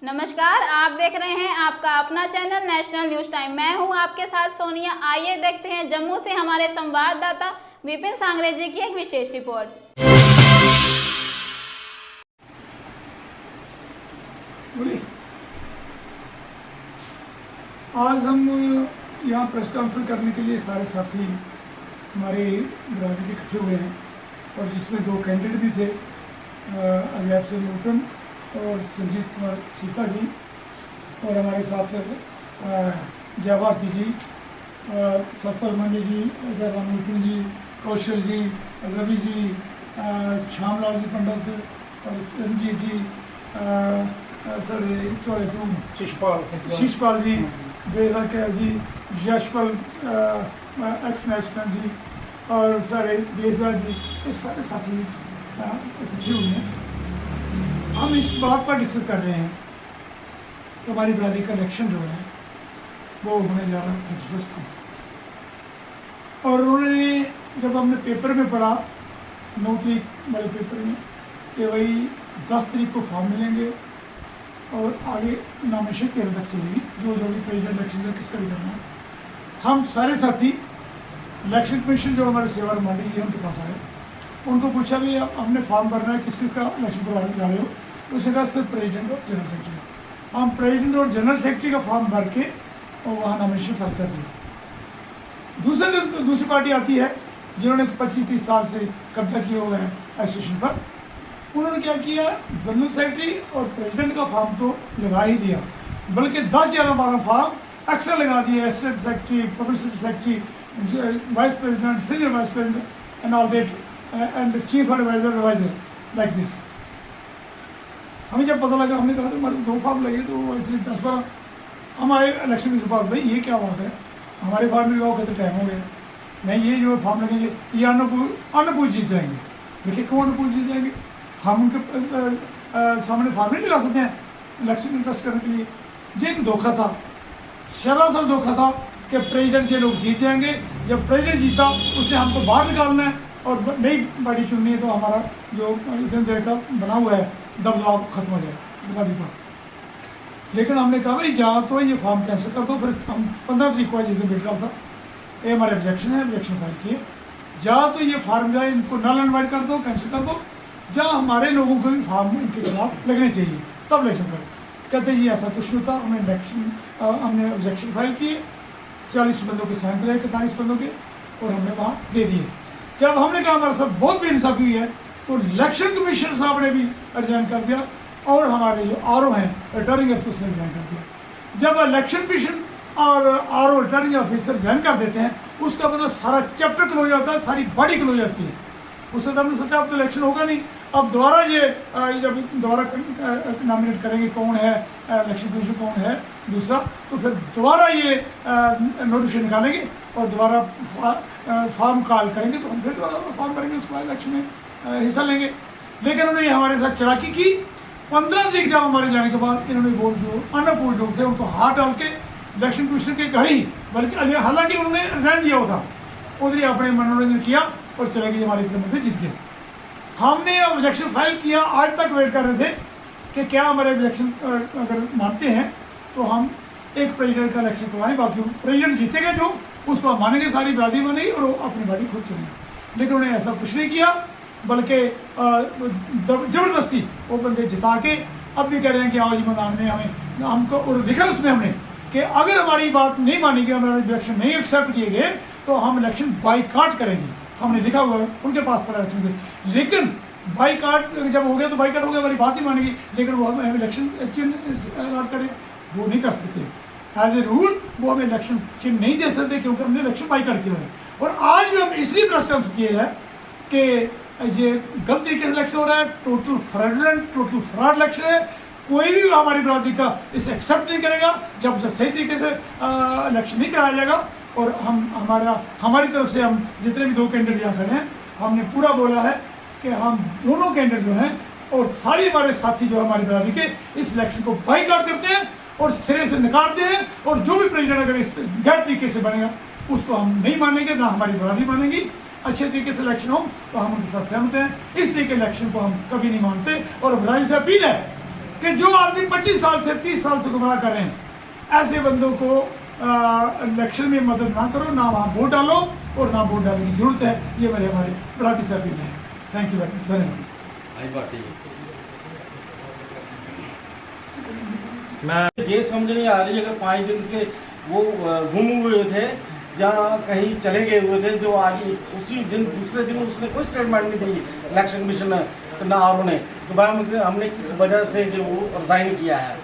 नमस्कार, आप देख रहे हैं आपका अपना चैनल नेशनल न्यूज टाइम। मैं हूं आपके साथ सोनिया। आइए देखते हैं जम्मू से हमारे संवाददाता विपिन सांगरे जी की एक विशेष रिपोर्ट। आज हम यहाँ प्रेस कॉन्फ्रेंस करने के लिए सारे साथी हमारे बिरादरी के इकट्ठे हुए हैं और जिसमें दो कैंडिडेट भी थे, अजैब से न्यूटन और संजीव कुमार सीता जी, और हमारे साथ जय भारती जी, सतपाल मांडे जी, जयराम न्यूटन जी, कौशल जी, रवि जी, श्यामलाल जी पंडित और रंजीत जी, साढ़े चौड़े शिशपाल जी, देवरा जी, यशपाल एक्स नेशनल जी और सारे देशराज जी, ये सारे साथी इकट्ठे हुए हैं। हम इस बात पर डिस्कस कर रहे हैं कि हमारी बिरादरी का इलेक्शन जो है वो होने जा रहा है 31 को, और उन्होंने जब हमने पेपर में पढ़ा 9 तारीख वाले पेपर में कि भाई 10 तारीख को फॉर्म मिलेंगे और आगे नॉमिनेशन 13 तक चलेगी, जो भी प्रेसिडेंट इलेक्शन का किसका भी करना है। हम सारे साथी इलेक्शन कमीशन जो हमारे सेवा मांडी जी उनके पास आए, उनको पूछा भी अब हमने फॉर्म भरना है, किसका इलेक्शन करवाने जा रहे हो? उसने कहा सिर्फ प्रेसिडेंट और जनरल सेक्रेटरी का। हम प्रेसिडेंट और जनरल सेक्रेटरी का फॉर्म भर के और वहाँ नॉमिनेशन फाइल कर दिया। दूसरे दिन दूसरी पार्टी आती है जिन्होंने 25-30 साल से कब्जा किया हुआ है एसोसिएशन पर। उन्होंने क्या किया, जनरल सेक्रेटरी और प्रेसिडेंट का फॉर्म तो लगा ही दिया, बल्कि 10-11-12 फॉर्म एक्स्ट्रा लगा दिए, assistant secretary, publicity secretary, vice president, senior vice president and all that and chief adviser like this. हमें जब पता लगा, हमने कहा तो हमारे 2 फॉर्म लगे, तो इसलिए 10-12 हम आए इलेक्शन के पास, भाई ये क्या बात है, हमारे फॉर्म में लगाओ, कहते टाइम हो गया। नहीं, ये जो फॉर्म लगेंगे ये अन्नपूज जीत जाएंगे। देखिए क्यों अन्नपूज जीत जाएंगे? हम उनके सामने फॉर्म नहीं लगा सकते हैं इलेक्शन इंटरेस्ट करने के लिए। ये एक धोखा था, सरासर धोखा था कि प्रेसिडेंट ये लोग जीत जाएंगे। जब प्रेसिडेंट जीता उसने हमको बाहर निकालना है और नई बॉडी चुननी है, तो हमारा जो इतने देर का बना हुआ है दबदबा खत्म हो जाए बिरादरी पर। लेकिन हमने कहा भाई जहाँ तो ये फॉर्म कैंसिल कर दो। फिर हम 15 तारीख को जिस दिन बिल्डअप था, ये हमारे ऑब्जेक्शन है, ऑब्जेक्शन फाइल किए। जहाँ तो ये फॉर्म जाए इनको नल एंड कर दो, कैंसिल कर दो। जहाँ हमारे लोगों को भी फॉर्म इनके खिलाफ लगने चाहिए तब इलेक्शन करें। कहते ये ऐसा कुछ नहीं था। हमने ऑब्जेक्शन फाइल किए, 40 बंदों के साइन कराए, 41 बंदों के, और हमने वहाँ दे दिए। जब हमने कहा हमारे साथ बहुत बेइंसाफी हुई है, तो इलेक्शन कमीशन साहब ने भी रिजाइन कर दिया और हमारे जो आरओ हैं रिटर्निंग ऑफिसर ने रिजाइन कर दिया। जब इलेक्शन कमीशन और आरओ रिटर्निंग ऑफिसर रिजाइन कर देते हैं, उसका मतलब सारा चैप्टर क्लोज होता है, सारी बॉडी क्लोज जाती है। उससे तो हमने सोचा अब तो इलेक्शन होगा नहीं, अब दोबारा ये जब दोबारा नॉमिनेट करेंगे कौन है इलेक्शन कमीशन कौन है दूसरा, तो फिर दोबारा ये नोटिफिकेशन निकालेंगे और दोबारा फॉर्म कॉल करेंगे, तो हम फिर दोबारा फॉर्म भरेंगे, उसके बाद इलेक्शन में हिस्सा लेंगे। लेकिन उन्होंने हमारे साथ चलाकी की। 15 तारीख जब हमारे जाने के बाद इन्होंने वो जो अनअपूर्ण लोग थे उनको हाथ डाल के इलेक्शन कमीशन के घर ही, बल्कि हालांकि उन्होंने रिजाइन दिया हुआ था, उधर ही अपने मनोरंजन किया और चले गए, हमारी तरफ से जीत गए। हमने ऑब्जेक्शन फाइल किया, आज तक वेट कर रहे थे कि क्या हमारे ऑब्जेक्शन अगर मानते हैं तो हम एक प्रेसिडेंट का इलेक्शन करवाएं, बाकी प्रेसिडेंट जीतेगा जो उसको हम मानेंगे, सारी बिरादरी बनेगी और वो अपनी बारी खुद चुनेंगे। लेकिन उन्होंने ऐसा कुछ नहीं किया, बल्कि ज़बरदस्ती वो बंदे जिता के अब भी कह रहे हैं कि आओ जी मैदान में हमें हमको, और लिखा उसमें हमने कि अगर हमारी बात नहीं मानी गई, हमारे इलेक्शन नहीं एक्सेप्ट किए गए, तो हम इलेक्शन बाईकाट करेंगे। हमने लिखा हुआ है, उनके पास पड़ा है। लेकिन बाईकाट जब हो गया तो बाईकाट हो गया, हमारी बात नहीं मानेगी, लेकिन वो हमें इलेक्शन चिन्ह करें वो नहीं कर सकते। एज ए रूल वो हमें इलेक्शन चिन्ह नहीं दे सकते, क्योंकि हमने इलेक्शन बाईकाट किया है। और आज भी हम इसलिए प्रेस कॉन्फ्रेंस किए हैं कि ये गलत तरीके से इलेक्शन हो रहा है, total fraudulent, total fraud election है। कोई भी हमारी बिरादरी का इसे एक्सेप्ट नहीं करेगा जब सही तरीके से इलेक्शन नहीं कराया जाएगा। और हमारी तरफ से हम जितने भी 2 कैंडिडेट यहाँ खड़े हैं, हमने पूरा बोला है कि हम दोनों कैंडिडेट जो हैं और सारे हमारे साथी जो हमारी बिरादरी के इस इलेक्शन को बाईकाट करते हैं और सिरे से नकारते हैं। और जो भी प्रेसिडेंट अगर इस गैर तरीके से बनेगा उसको हम नहीं मानेंगे, ना हमारी बिरादरी मानेगी। अच्छे तरीके से इलेक्शन हो तो हम उनके साथ सहमत हैं, इसलिए कि इलेक्शन को हम कभी नहीं मानते। और बिरादरी से अपील है कि जो आदमी 25 साल से 30 साल से गुमराह कर रहे हैं, ऐसे बंदों को इलेक्शन में मदद ना करो, ना वहाँ वोट डालो और ना वोट डालने की जरूरत है। ये हमारे बराती से अपील है। थैंक यू वेरी मच, धन्यवाद। मैं ये समझ नहीं आ रही, अगर 5 दिन के वो गुम हुए थे या कहीं चले गए हुए थे, जो आज उसी दिन दूसरे दिन उसने कोई स्टेटमेंट नहीं दी इलेक्शन कमीशन ना आरों ने तो भाई हमने किस वजह से जो वो रिज़ाइन किया है।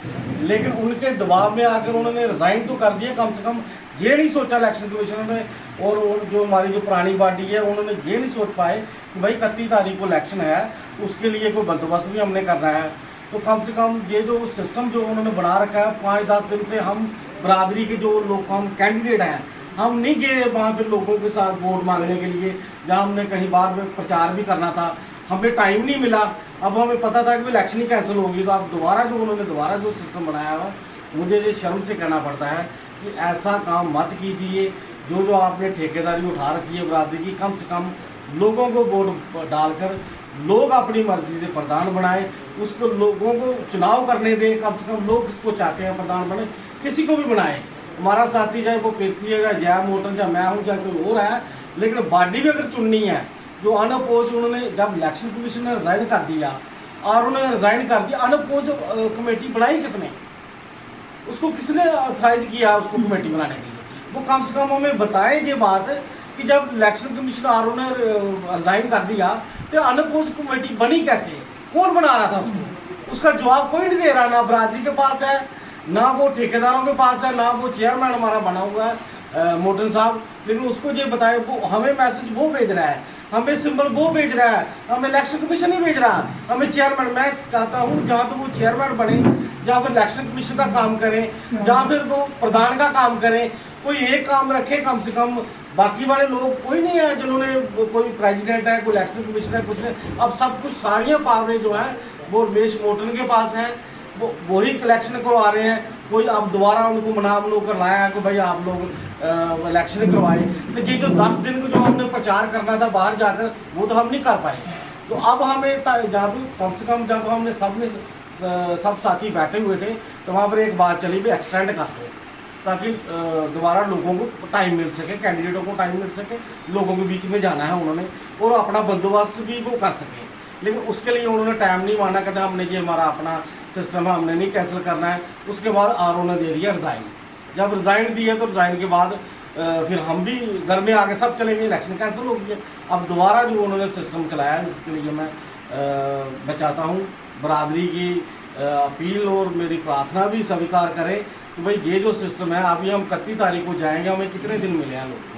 लेकिन उनके दबाव में आकर उन्होंने रिज़ाइन तो कर दिया, कम से कम ये नहीं सोचा इलेक्शन कमीशन ने और जो हमारी जो पुरानी बॉडी है उन्होंने ये नहीं सोच पाए कि भाई 31 तारीख को इलेक्शन है, तो उसके लिए कोई बंदोबस्त भी हमने करना है। तो कम से कम ये जो सिस्टम जो उन्होंने बना रखा है, 5-10 दिन से हम बरादरी के जो लोग हम कैंडिडेट हैं, हम नहीं गए वहाँ पे लोगों के साथ वोट मांगने के लिए, जहाँ हमने कहीं बार में प्रचार भी करना था, हमें टाइम नहीं मिला। अब हमें पता था कि इलेक्शन ही कैंसिल होगी, तो अब दोबारा जो सिस्टम बनाया हुआ, मुझे ये शर्म से कहना पड़ता है कि ऐसा काम मत कीजिए। जो आपने ठेकेदारी उठा रखी है बरादरी की, कम से कम लोगों को वोट डालकर लोग अपनी मर्जी से प्रधान बनाए, उसको लोगों को चुनाव करने दें। कम से कम लोग किसको चाहते हैं प्रधान बने, किसी को भी बनाए। हमारा साथी चाहे वो कीर्ति है, जया मोटन, चाहे मैं हूँ, चाहे कोई और है, लेकिन बॉडी भी अगर चुननी है जो अनअपोज, उन्होंने जब इलेक्शन कमीशन ने रिज़ाइन कर दिया और उन्होंने रिज़ाइन कर दिया, अनअपोज कमेटी बनाई किसने, उसको किसने ऑथराइज किया उसको कमेटी बनाने के लिए? वो कम से कम हमें बताएं ये बात कि जब इलेक्शन कमीशन आर ने रिज़ाइन कर दिया तो अनअपोज कमेटी बनी कैसे, कौन बना रहा था उसको? उसका जवाब कोई नहीं दे रहा, ना बरादरी के पास है, ना वो ठेकेदारों के पास है, ना वो चेयरमैन हमारा बना हुआ है मोटन साहब। लेकिन उसको ये बताए, वो हमें मैसेज वो भेज रहा है, हमें सिंबल वो भेज रहा है, हमें इलेक्शन कमीशन नहीं भेज रहा, हमें चेयरमैन। मैं कहता हूँ जहाँ तो वो चेयरमैन बने या फिर इलेक्शन कमीशन का काम करें या फिर वो प्रधान का काम करें, कोई एक काम रखे कम से कम। बाकी वाले लोग कोई नहीं है जिन्होंने, कोई प्रेसिडेंट है, कोई इलेक्शन कमीशन है, कुछ नहीं। अब सब कुछ सारियाँ पावरें जो है वो रमेश मोटन के पास है, वो वही कलेक्शन करवा रहे हैं। कोई अब दोबारा उनको मना कर लाया है कि भाई आप लोग इलेक्शन करवाए। तो ये जो 10 दिन को जो हमने प्रचार करना था बाहर जाकर, वो तो हम नहीं कर पाए। तो अब हमें जहाँ भी कम से कम जब हमने सब साथी बैठे हुए थे तो वहाँ पर एक बात चली भी एक्सटेंड करते, ताकि दोबारा लोगों को टाइम मिल सके, कैंडिडेटों को टाइम मिल सके, लोगों के बीच में जाना है उन्होंने और अपना बंदोबस्त भी वो कर सके। लेकिन उसके लिए उन्होंने टाइम नहीं माना, कहते हमने ये हमारा अपना सिस्टम है, हमने नहीं कैंसिल करना है। उसके बाद आर ने दे दिया रिज़ाइन। जब रिज़ाइन दिया तो रिज़ाइन के बाद फिर हम भी घर में आके सब चले गए, इलेक्शन कैंसिल हो गया। अब दोबारा जो उन्होंने सिस्टम चलाया है, इसके लिए मैं बचाता हूँ बरादरी की अपील और मेरी प्रार्थना भी स्वीकार करें कि भाई ये जो सिस्टम है, अभी हम 31 तारीख को जाएंगे, हमें कितने दिन मिले हैं लोगों को?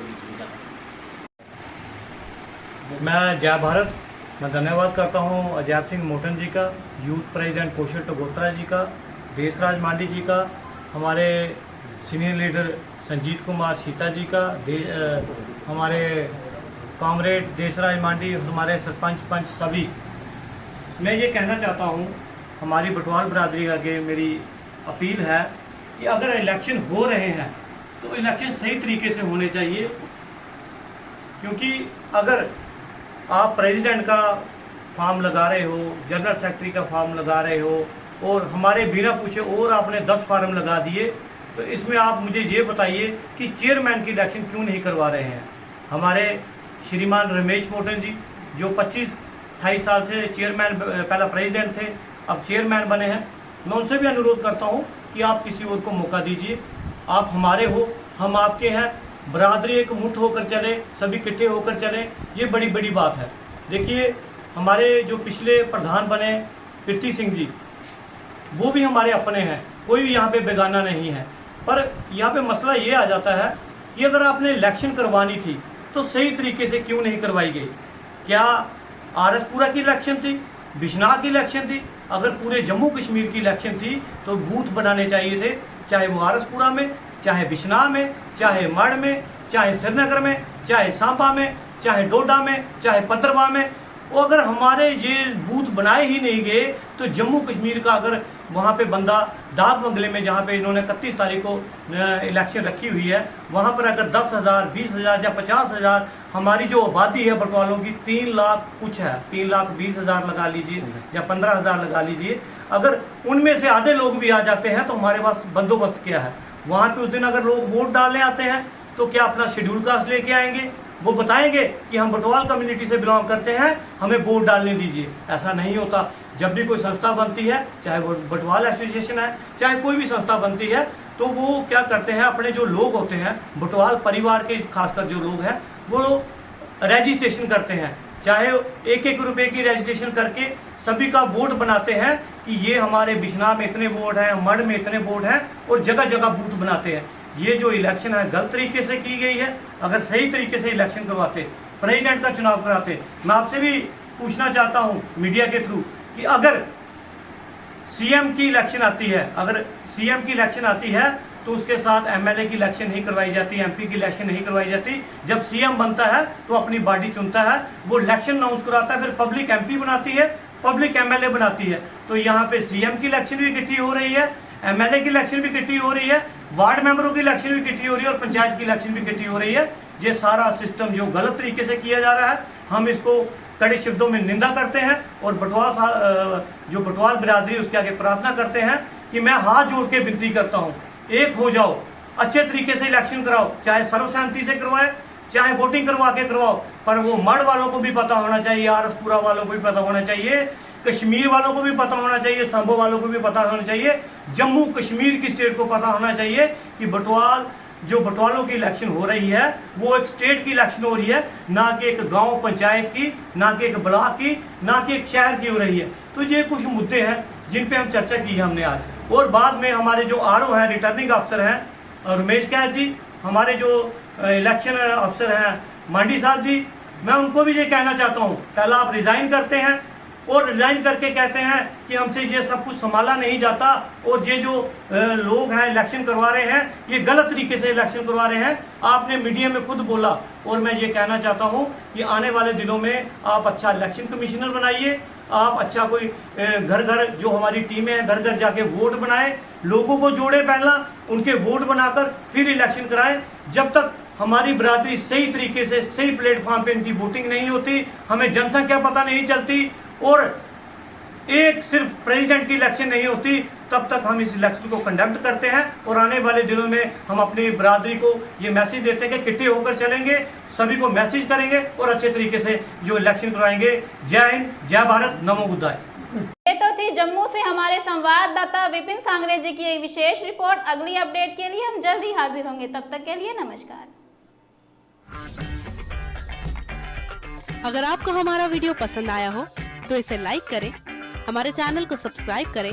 मैं जय भारत, मैं धन्यवाद करता हूं अजैब सिंह मोटन जी का, यूथ प्रेसिडेंट कौशल टगोत्रा जी का, देशराज मांडी जी का, हमारे सीनियर लीडर संजीत कुमार सीता जी का, हमारे कॉमरेड देशराज मांडी, हमारे सरपंच पंच सभी। मैं ये कहना चाहता हूं, हमारी बटवाल बरादरी आगे मेरी अपील है कि अगर इलेक्शन हो रहे हैं तो इलेक्शन सही तरीके से होने चाहिए। क्योंकि अगर आप प्रेसिडेंट का फॉर्म लगा रहे हो, जनरल सेक्रेटरी का फॉर्म लगा रहे हो और हमारे बिना पूछे और आपने 10 फार्म लगा दिए, तो इसमें आप मुझे ये बताइए कि चेयरमैन की इलेक्शन क्यों नहीं करवा रहे हैं? हमारे श्रीमान रमेश मोटन जी जो 25-28 साल से चेयरमैन, पहला प्रेसिडेंट थे, अब चेयरमैन बने हैं, मैं उनसे भी अनुरोध करता हूं कि आप किसी और को मौका दीजिए। आप हमारे हो, हम आपके हैं, बरादरी एक मुठ होकर चले, सभी इकट्ठे होकर चले, ये बड़ी बड़ी बात है। देखिए हमारे जो पिछले प्रधान बने कीर्ति सिंह जी, वो भी हमारे अपने हैं, कोई भी यहाँ पे बेगाना नहीं है। पर यहाँ पे मसला ये आ जाता है कि अगर आपने इलेक्शन करवानी थी तो सही तरीके से क्यों नहीं करवाई गई? क्या आरएसपुरा की इलेक्शन थी, बिश्नाह की इलेक्शन थी? अगर पूरे जम्मू कश्मीर की इलेक्शन थी तो बूथ बनाने चाहिए थे, चाहे वो आरएसपुरा में, चाहे बिश्नाह में, चाहे मढ़ में, चाहे श्रीनगर में, चाहे सांपा में, चाहे डोडा में, चाहे पंद्रवा में। और अगर हमारे ये बूथ बनाए ही नहीं गए तो जम्मू कश्मीर का अगर वहाँ पे बंदा डाक बंगले में, जहाँ पे इन्होंने 31 तारीख को इलेक्शन रखी हुई है, वहाँ पर अगर 10,000, 20,000 या 50,000, हमारी जो आबादी है बटवालों की 3 लाख कुछ है, 3,20,000 लगा लीजिए या 15,000 लगा लीजिए, अगर उनमें से आधे लोग भी आ जाते हैं तो हमारे पास बंदोबस्त क्या है। वहाँ पे उस दिन अगर लोग वोट डालने आते हैं तो क्या अपना शेड्यूल कास्ट लेके आएंगे, वो बताएंगे कि हम बटवाल कम्युनिटी से बिलोंग करते हैं, हमें वोट डालने दीजिए। ऐसा नहीं होता। जब भी कोई संस्था बनती है, चाहे वो बटवाल एसोसिएशन है, चाहे कोई भी संस्था बनती है, तो वो क्या करते हैं, अपने जो लोग होते हैं बटवाल परिवार के खासकर जो लोग हैं वो रजिस्ट्रेशन करते हैं, चाहे 1-1 रुपए की रजिस्ट्रेशन करके सभी का वोट बनाते हैं कि ये हमारे बिश्नाह में इतने वोट हैं, मढ़ में इतने वोट हैं, और जगह जगह बूथ बनाते हैं। ये जो इलेक्शन है गलत तरीके से की गई है। अगर सही तरीके से इलेक्शन करवाते, प्रेसिडेंट का चुनाव कराते, मैं आपसे भी पूछना चाहता हूं मीडिया के थ्रू कि अगर सीएम की इलेक्शन आती है, अगर सीएम की इलेक्शन आती है तो उसके साथ एमएलए की इलेक्शन नहीं करवाई जाती, एमपी की इलेक्शन नहीं करवाई जाती। जब सीएम बनता है तो अपनी बॉडी चुनता है, वो इलेक्शन अनाउंस कराता है, फिर पब्लिक एमपी बनाती है, पब्लिक एमएलए बनाती है। तो यहाँ पे सीएम की इलेक्शन भी इकट्ठी हो रही है, एमएलए की इलेक्शन भी इकट्ठी हो रही है, वार्ड मेंबरों की इलेक्शन भी इकट्ठी हो रही है, और पंचायत की इलेक्शन भी इकट्ठी हो रही है। ये सारा सिस्टम जो गलत तरीके से किया जा रहा है, हम इसको कड़े शब्दों में निंदा करते हैं, और जो बटवाल बिरादरी उसके आगे प्रार्थना करते हैं कि मैं हाथ जोड़ के विनती करता हूँ, एक हो जाओ, अच्छे तरीके से इलेक्शन कराओ, चाहे सर्वसहमति से करवाए, चाहे वोटिंग करवा के करवाओ, पर वो मढ़ वालों को भी पता होना चाहिए, आरसपुरा वालों को भी पता होना चाहिए, कश्मीर वालों को भी पता होना चाहिए, संभव वालों को भी पता होना चाहिए, जम्मू कश्मीर की स्टेट को पता होना चाहिए कि बटवालों की इलेक्शन हो रही है वो एक स्टेट की इलेक्शन हो रही है, ना कि एक गांव पंचायत की, ना कि एक ब्लॉक की, ना कि एक शहर की हो रही है। तो ये कुछ मुद्दे हैं जिन पे हम चर्चा की है हमने आज। और बाद में हमारे जो आरओ हैं, रिटर्निंग अफसर हैं रमेश कैद जी, हमारे जो इलेक्शन अफसर हैं मांडी साहब जी, मैं उनको भी ये कहना चाहता हूँ, पहला आप रिजाइन करते हैं और रिजाइन करके कहते हैं कि हमसे ये सब कुछ संभाला नहीं जाता, और ये जो लोग हैं इलेक्शन करवा रहे हैं ये गलत तरीके से इलेक्शन करवा रहे हैं। आपने मीडिया में खुद बोला, और मैं ये कहना चाहता हूँ कि आने वाले दिनों में आप अच्छा इलेक्शन कमिश्नर बनाइए, आप अच्छा कोई घर घर जो हमारी टीमें हैं घर घर जाके वोट बनाए, लोगों को जोड़े, पहला उनके वोट बनाकर फिर इलेक्शन कराएं। जब तक हमारी बिरादरी सही तरीके से सही प्लेटफॉर्म पे इनकी वोटिंग नहीं होती, हमें जनसंख्या पता नहीं चलती, और एक सिर्फ प्रेसिडेंट की इलेक्शन नहीं होती, तब तक हम इस इलेक्शन को कंडक्ट करते हैं। और आने वाले दिनों में हम अपनी बिरादरी को ये मैसेज देते हैं कि इकट्ठे होकर चलेंगे, सभी को मैसेज करेंगे और अच्छे तरीके से जो इलेक्शन करवाएंगे। जय हिंद, जय भारत, नमो बुद्धाय। ये तो थी जम्मू से हमारे संवाददाता विपिन सांगरे जी की एक विशेष रिपोर्ट। अगली अपडेट के लिए हम जल्द ही हाजिर होंगे, तब तक के लिए नमस्कार। अगर आपको हमारा वीडियो पसंद आया हो तो इसे लाइक करें, हमारे चैनल को सब्सक्राइब करें